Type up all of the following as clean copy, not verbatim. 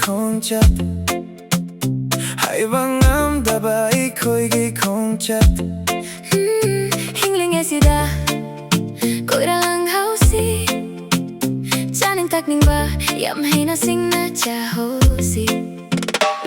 khongchat Haiba ngamdaba eikhoigi khongchat Hinglingeisida Koira Langhaousi thakningba heina singna chahousi.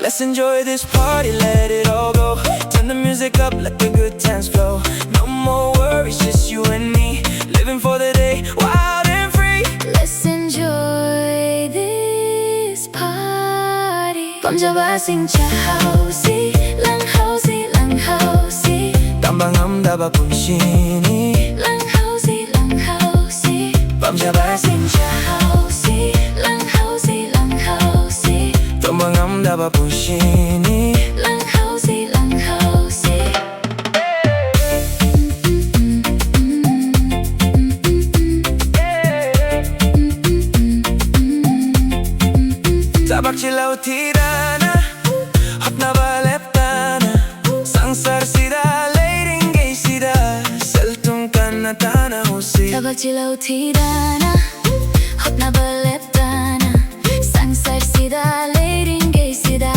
Let's enjoy this party, let it all go. Turn the music up, let the good times flow. No more worries, just you and me. Living for the day, wild and free. Let's enjoy this party. Pamjabasing chahousi, Langhousi Langhousi. Tamba ngamdaba punshini. Langhousi Langhousi. Pamjabasing chahousi, Langhousi Langhousi. Tamba ngamdaba punshini. Langhaousi Langhousi. Thabak chilhaou thidana Hotnaba leptana Sangsarsida leiringeisida Selthum kanna taanhaousi. Thabak chilhaou thidana Hotnaba leptana Sangsarsida leiringeisida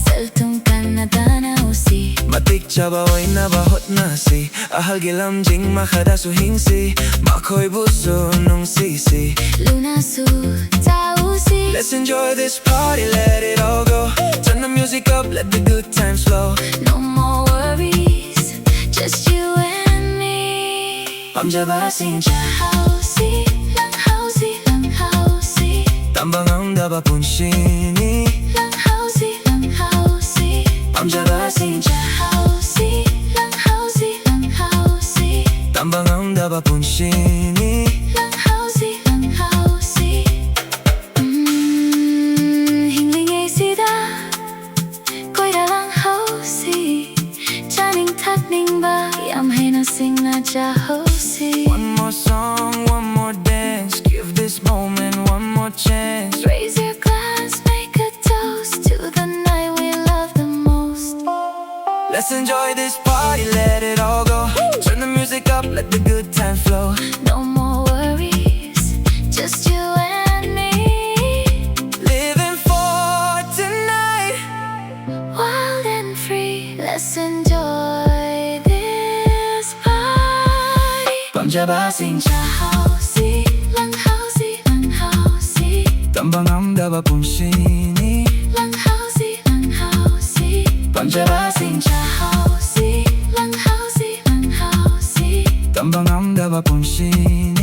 Selthum kanna taanhaousi. Matikchaba oinaba hotnasi ahalgilam jing makadasu hingsi makoy buso nung sisi. Lunasu taousi. Let's enjoy this party, let it all go. Turn the music up, let the good times flow. No more worries, just you and me. Pamjabasing chahousi, Langhousi Langhousi. Tamba ngamdaba punshini. Langhousi Langhousi. Pamjabasing chahousi, Langhousi Langhousi. Tamba ngamdaba punshini. Langhaousi Langhousi. Hinglingeisida Koira Langhousi. Thakningba heina singna chahousi. One more song, one more dance. Give this moment one more chance. Raise your glass, make a toast to the night we love the most. Let's enjoy this party, let it all go. Turn the music up, let the good times flow. No more worries, just you and me. Living for tonight, Wild and free, let's enjoy this party. Pamjabasing Chahousi, Langhousi Langhousi. Tamba ngamdaba punshini. Langhousi Langhousi. Pamjabasing Chahousi, Langhousi Langhousi. Tamba ngamdaba punshini.